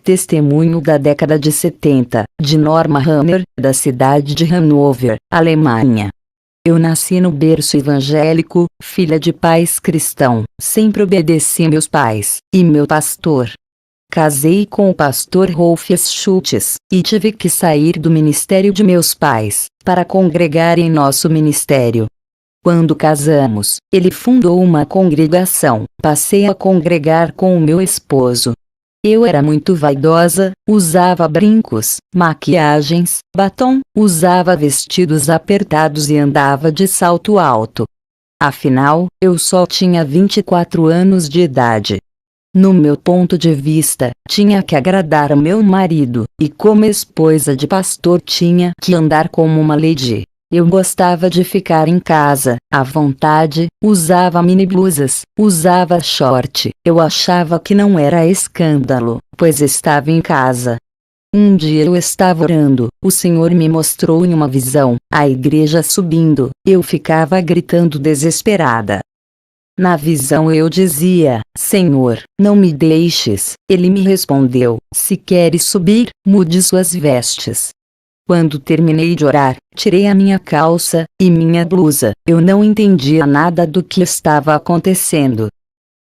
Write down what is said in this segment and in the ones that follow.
Testemunho da década de 70, de Norma Hammer, da cidade de Hannover, Alemanha. Eu nasci no berço evangélico, filha de pais cristãos, sempre obedeci meus pais, e meu pastor. Casei com o pastor Rolf Schultz, e tive que sair do ministério de meus pais, para congregar em nosso ministério. Quando casamos, ele fundou uma congregação, passei a congregar com o meu esposo. Eu era muito vaidosa, usava brincos, maquiagens, batom, usava vestidos apertados e andava de salto alto. Afinal, eu só tinha 24 anos de idade. No meu ponto de vista, tinha que agradar ao meu marido, e como esposa de pastor tinha que andar como uma lady. Eu gostava de ficar em casa, à vontade, usava mini blusas, usava short. Eu achava que não era escândalo, pois estava em casa. Um dia eu estava orando, o Senhor me mostrou em uma visão, a igreja subindo, eu ficava gritando desesperada. Na visão eu dizia, Senhor, não me deixes. Ele me respondeu, se queres subir, mude suas vestes. Quando terminei de orar, tirei a minha calça e minha blusa. Eu não entendia nada do que estava acontecendo.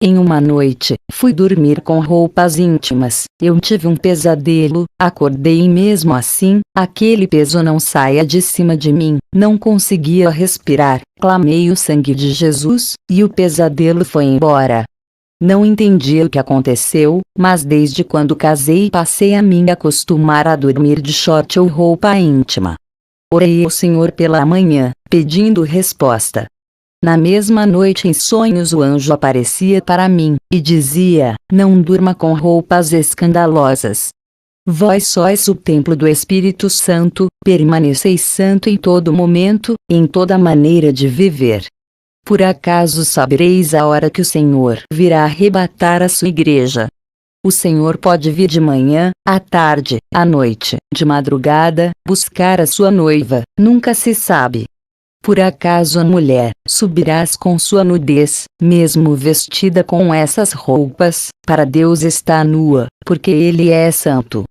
Em uma noite, fui dormir com roupas íntimas. Eu tive um pesadelo, acordei e mesmo assim, aquele peso não saía de cima de mim. Não conseguia respirar. Clamei o sangue de Jesus, e o pesadelo foi embora. Não entendi o que aconteceu, mas desde quando casei passei a me acostumar a dormir de short ou roupa íntima. Orei ao Senhor pela manhã, pedindo resposta. Na mesma noite em sonhos o anjo aparecia para mim, e dizia, não durma com roupas escandalosas. Vós sois o templo do Espírito Santo, permaneceis santo em todo momento, em toda maneira de viver. Por acaso sabereis a hora que o Senhor virá arrebatar a sua igreja? O Senhor pode vir de manhã, à tarde, à noite, de madrugada, buscar a sua noiva, nunca se sabe. Por acaso a mulher, subirás com sua nudez, mesmo vestida com essas roupas, para Deus está nua, porque Ele é santo.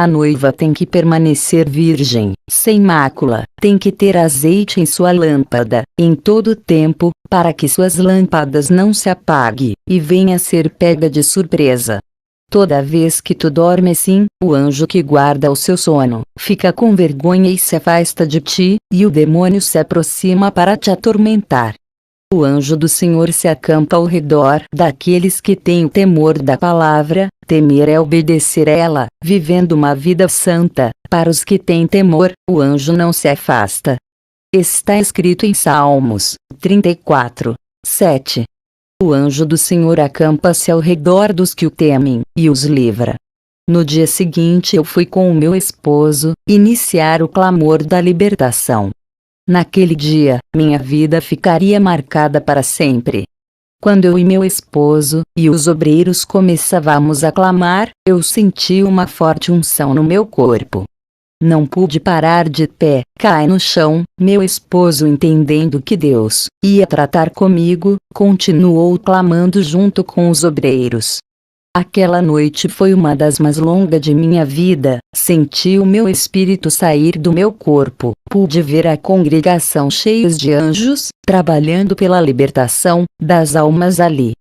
A noiva tem que permanecer virgem, sem mácula, tem que ter azeite em sua lâmpada, em todo tempo, para que suas lâmpadas não se apaguem, e venha a ser pega de surpresa. Toda vez que tu dormes sim, o anjo que guarda o seu sono, fica com vergonha e se afasta de ti, e o demônio se aproxima para te atormentar. O anjo do Senhor se acampa ao redor daqueles que têm o temor da palavra. Temer é obedecer a ela, vivendo uma vida santa. Para os que têm temor, o anjo não se afasta. Está escrito em Salmos 34, 7. O anjo do Senhor acampa-se ao redor dos que o temem, e os livra. No dia seguinte eu fui com o meu esposo, iniciar o clamor da libertação. Naquele dia, minha vida ficaria marcada para sempre. Quando eu e meu esposo, e os obreiros começávamos a clamar, eu senti uma forte unção no meu corpo. Não pude parar de pé, caí no chão. Meu esposo, entendendo que Deus ia tratar comigo, continuou clamando junto com os obreiros. Aquela noite foi uma das mais longas de minha vida. Senti o meu espírito sair do meu corpo. Pude ver a congregação cheia de anjos, trabalhando pela libertação das almas ali.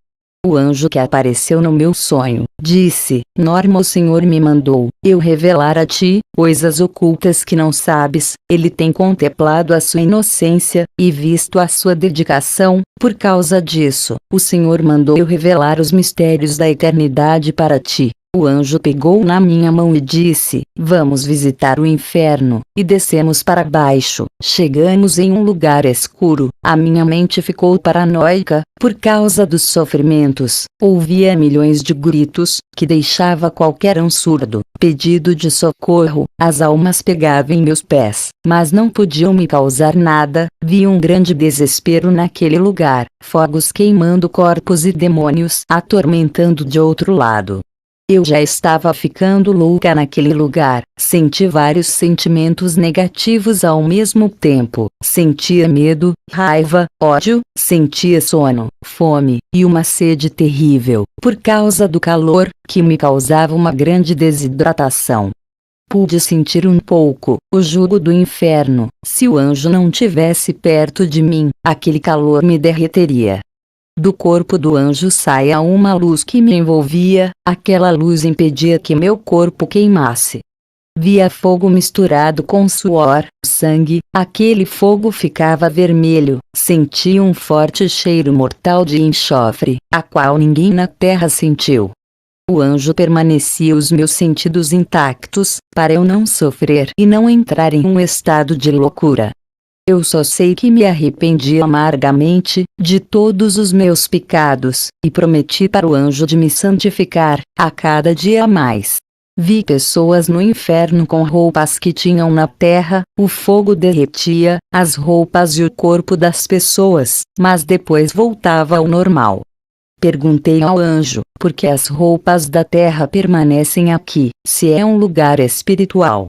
O anjo que apareceu no meu sonho, disse, Norma, o Senhor me mandou eu revelar a ti coisas ocultas que não sabes. Ele tem contemplado a sua inocência, e visto a sua dedicação. Por causa disso, o Senhor mandou eu revelar os mistérios da eternidade para ti. O anjo pegou na minha mão e disse, vamos visitar o inferno, e descemos para baixo. Chegamos em um lugar escuro, a minha mente ficou paranoica, por causa dos sofrimentos. Ouvia milhões de gritos, que deixava qualquer um surdo. Pedido de socorro, as almas pegavam em meus pés, mas não podiam me causar nada. Vi um grande desespero naquele lugar, fogos queimando corpos e demônios atormentando de outro lado. Eu já estava ficando louca naquele lugar. Senti vários sentimentos negativos ao mesmo tempo. Sentia medo, raiva, ódio, sentia sono, fome, e uma sede terrível, por causa do calor, que me causava uma grande desidratação. Pude sentir um pouco o jugo do inferno. Se o anjo não tivesse perto de mim, aquele calor me derreteria. Do corpo do anjo saía uma luz que me envolvia, aquela luz impedia que meu corpo queimasse. Via fogo misturado com suor, sangue, aquele fogo ficava vermelho, sentia um forte cheiro mortal de enxofre, a qual ninguém na terra sentiu. O anjo permanecia os meus sentidos intactos, para eu não sofrer e não entrar em um estado de loucura. Eu só sei que me arrependi amargamente de todos os meus pecados, e prometi para o anjo de me santificar, a cada dia mais. Vi pessoas no inferno com roupas que tinham na terra, o fogo derretia as roupas e o corpo das pessoas, mas depois voltava ao normal. Perguntei ao anjo, por que as roupas da terra permanecem aqui, se é um lugar espiritual?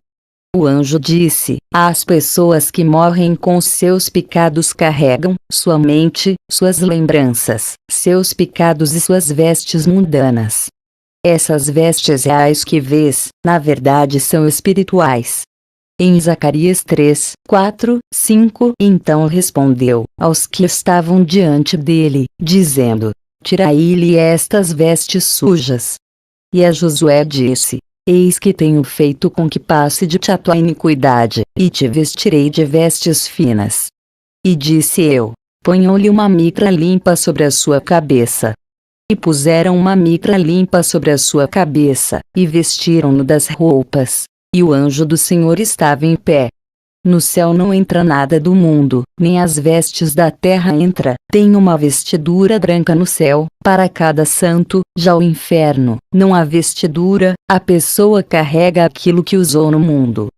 O anjo disse: as pessoas que morrem com seus pecados carregam sua mente, suas lembranças, seus pecados e suas vestes mundanas. Essas vestes reais que vês, na verdade são espirituais. Em Zacarias 3, 4, 5, então respondeu aos que estavam diante dele, dizendo: tirai-lhe estas vestes sujas. E a Josué disse: eis que tenho feito com que passe de ti a tua iniquidade, e te vestirei de vestes finas. E disse eu: ponham-lhe uma mitra limpa sobre a sua cabeça. E puseram uma mitra limpa sobre a sua cabeça, e vestiram-no das roupas. E o anjo do Senhor estava em pé. No céu não entra nada do mundo, nem as vestes da terra entra, tem uma vestidura branca no céu, para cada santo. Já o inferno, não há vestidura, a pessoa carrega aquilo que usou no mundo.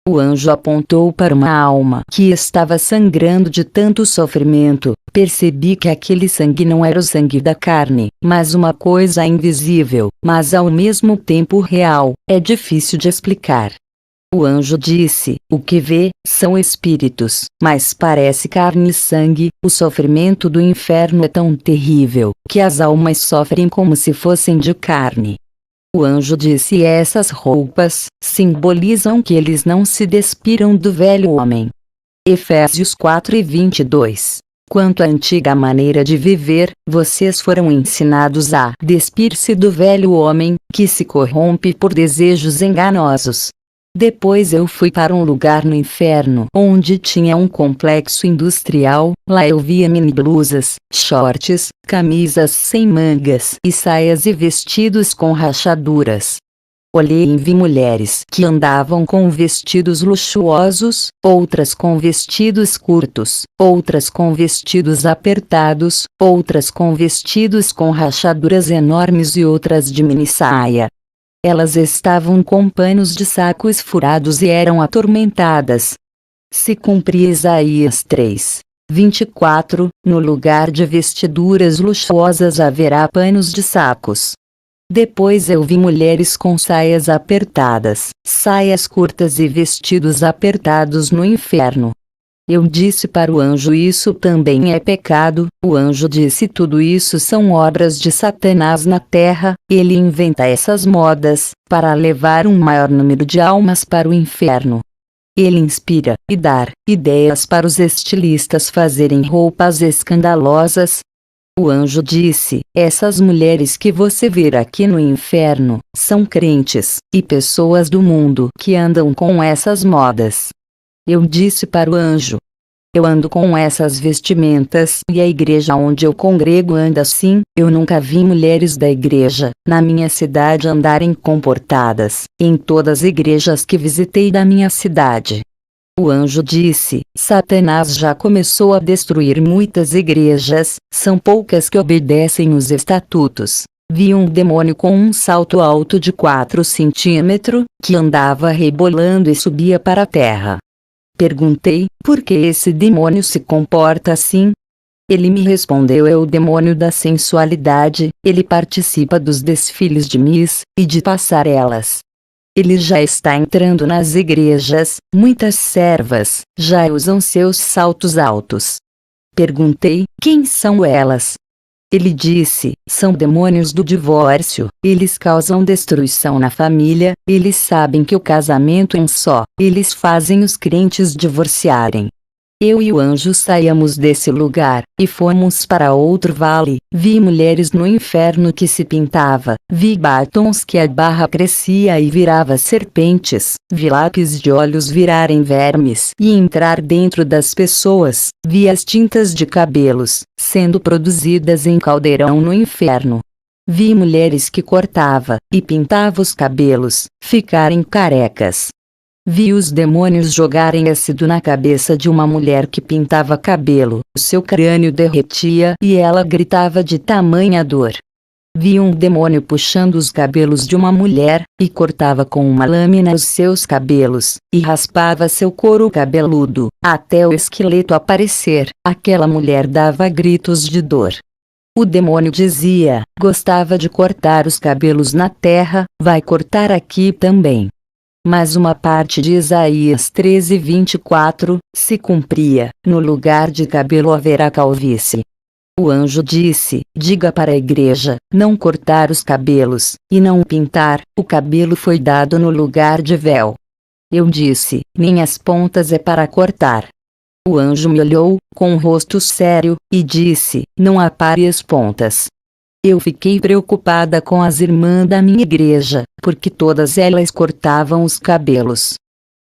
O anjo apontou para uma alma que estava sangrando de tanto sofrimento. Percebi que aquele sangue não era o sangue da carne, mas uma coisa invisível, mas ao mesmo tempo real, é difícil de explicar. O anjo disse: o que vê, são espíritos, mas parece carne e sangue. O sofrimento do inferno é tão terrível, que as almas sofrem como se fossem de carne. O anjo disse: essas roupas simbolizam que eles não se despiram do velho homem. Efésios 4:22. Quanto à antiga maneira de viver, vocês foram ensinados a despir-se do velho homem, que se corrompe por desejos enganosos. Depois eu fui para um lugar no inferno onde tinha um complexo industrial. Lá eu via mini blusas, shorts, camisas sem mangas e saias e vestidos com rachaduras. Olhei e vi mulheres que andavam com vestidos luxuosos, outras com vestidos curtos, outras com vestidos apertados, outras com vestidos com rachaduras enormes e outras de mini saia. Elas estavam com panos de sacos furados e eram atormentadas. Se cumpria Isaías 3, 24, no lugar de vestiduras luxuosas haverá panos de sacos. Depois eu vi mulheres com saias apertadas, saias curtas e vestidos apertados no inferno. Eu disse para o anjo: isso também é pecado. O anjo disse: tudo isso são obras de Satanás na terra, ele inventa essas modas, para levar um maior número de almas para o inferno. Ele inspira, e dá ideias para os estilistas fazerem roupas escandalosas. O anjo disse: essas mulheres que você vê aqui no inferno, são crentes, e pessoas do mundo que andam com essas modas. Eu disse para o anjo: eu ando com essas vestimentas e a igreja onde eu congrego anda assim. Eu nunca vi mulheres da igreja, na minha cidade andarem comportadas, em todas as igrejas que visitei da minha cidade. O anjo disse: Satanás já começou a destruir muitas igrejas, são poucas que obedecem os estatutos. Vi um demônio com um salto alto de 4 centímetros, que andava rebolando e subia para a terra. Perguntei: por que esse demônio se comporta assim? Ele me respondeu: é o demônio da sensualidade, ele participa dos desfiles de Miss, e de passarelas. Ele já está entrando nas igrejas, muitas servas, já usam seus saltos altos. Perguntei: quem são elas? Ele disse: são demônios do divórcio, eles causam destruição na família, eles sabem que o casamento é um só, eles fazem os crentes divorciarem. Eu e o anjo saímos desse lugar, e fomos para outro vale. Vi mulheres no inferno que se pintava, vi batons que a barra crescia e virava serpentes, vi lápis de olhos virarem vermes e entrar dentro das pessoas, vi as tintas de cabelos, sendo produzidas em caldeirão no inferno. Vi mulheres que cortava, e pintava os cabelos, ficarem carecas. Vi os demônios jogarem ácido na cabeça de uma mulher que pintava cabelo, seu crânio derretia e ela gritava de tamanha dor. Vi um demônio puxando os cabelos de uma mulher, e cortava com uma lâmina os seus cabelos, e raspava seu couro cabeludo, até o esqueleto aparecer. Aquela mulher dava gritos de dor. O demônio dizia: gostava de cortar os cabelos na terra, vai cortar aqui também. Mas uma parte de Isaías 13:24 se cumpria: no lugar de cabelo haverá calvície. O anjo disse: diga para a igreja, não cortar os cabelos, e não pintar, o cabelo foi dado no lugar de véu. Eu disse: nem as pontas é para cortar. O anjo me olhou, com um rosto sério, e disse: não apare as pontas. Eu fiquei preocupada com as irmãs da minha igreja, porque todas elas cortavam os cabelos.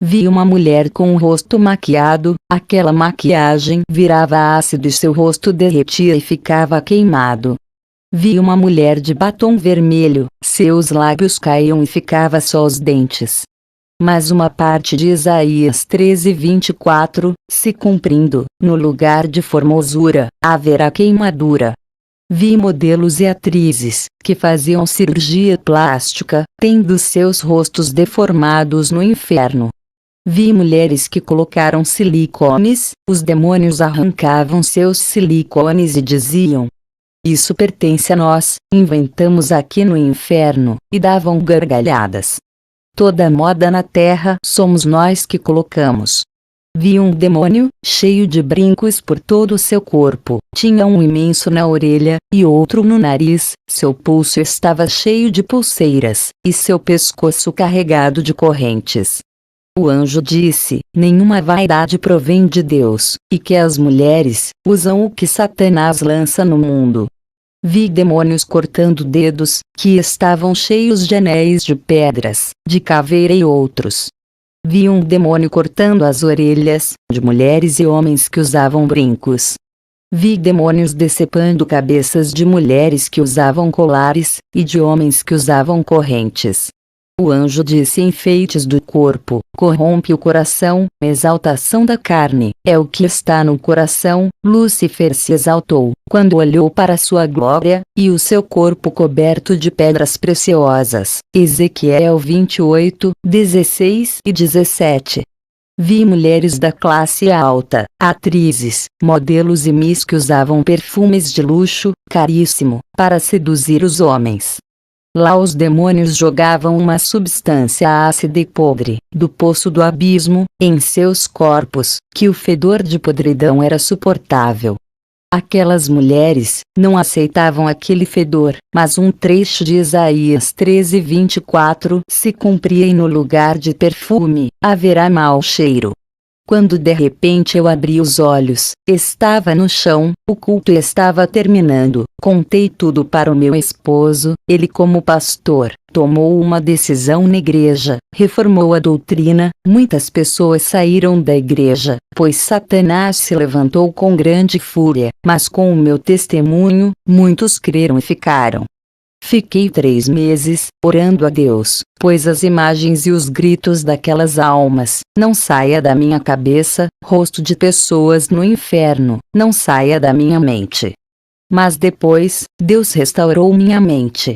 Vi uma mulher com o rosto maquiado, aquela maquiagem virava ácido e seu rosto derretia e ficava queimado. Vi uma mulher de batom vermelho, seus lábios caíam e ficava só os dentes. Mas uma parte de Isaías 13:24 se cumprindo: no lugar de formosura, haverá queimadura. Vi modelos e atrizes, que faziam cirurgia plástica, tendo seus rostos deformados no inferno. Vi mulheres que colocaram silicones, os demônios arrancavam seus silicones e diziam: isso pertence a nós, inventamos aqui no inferno, e davam gargalhadas. Toda moda na terra somos nós que colocamos. Vi um demônio, cheio de brincos por todo o seu corpo, tinha um imenso na orelha, e outro no nariz, seu pulso estava cheio de pulseiras, e seu pescoço carregado de correntes. O anjo disse: nenhuma vaidade provém de Deus, e que as mulheres usam o que Satanás lança no mundo. Vi demônios cortando dedos, que estavam cheios de anéis de pedras, de caveira e outros. Vi um demônio cortando as orelhas, de mulheres e homens que usavam brincos. Vi demônios decepando cabeças de mulheres que usavam colares, e de homens que usavam correntes. O anjo disse: enfeites do corpo, corrompe o coração, exaltação da carne, é o que está no coração. Lúcifer se exaltou, quando olhou para sua glória, e o seu corpo coberto de pedras preciosas. Ezequiel 28:16 e 17. Vi mulheres da classe alta, atrizes, modelos e miss que usavam perfumes de luxo, caríssimo, para seduzir os homens. Lá os demônios jogavam uma substância ácida e podre, do poço do abismo, em seus corpos, que o fedor de podridão era suportável. Aquelas mulheres não aceitavam aquele fedor, mas um trecho de Isaías 13:24 se cumpria: e no lugar de perfume, haverá mau cheiro. Quando de repente eu abri os olhos, estava no chão, o culto estava terminando. Contei tudo para o meu esposo, ele, como pastor, tomou uma decisão na igreja, reformou a doutrina. Muitas pessoas saíram da igreja, pois Satanás se levantou com grande fúria, mas com o meu testemunho, muitos creram e ficaram. Fiquei 3 meses, orando a Deus, pois as imagens e os gritos daquelas almas, não saia da minha cabeça, rosto de pessoas no inferno, não saia da minha mente. Mas depois, Deus restaurou minha mente.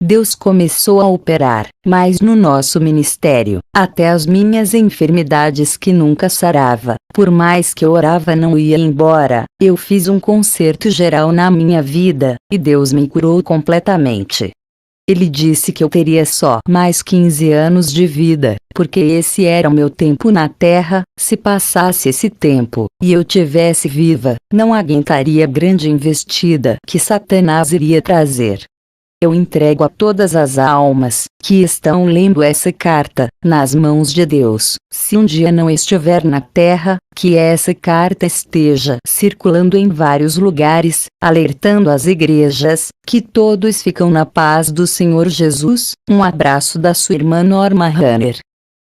Deus começou a operar, mas no nosso ministério, até as minhas enfermidades que nunca sarava, por mais que eu orava não ia embora, eu fiz um concerto geral na minha vida, e Deus me curou completamente. Ele disse que eu teria só mais 15 anos de vida, porque esse era o meu tempo na terra. Se passasse esse tempo, e eu tivesse viva, não aguentaria a grande investida que Satanás iria trazer. Eu entrego a todas as almas que estão lendo essa carta nas mãos de Deus. Se um dia não estiver na terra, que essa carta esteja circulando em vários lugares, alertando as igrejas, que todos ficam na paz do Senhor Jesus. Um abraço da sua irmã Norma Runner.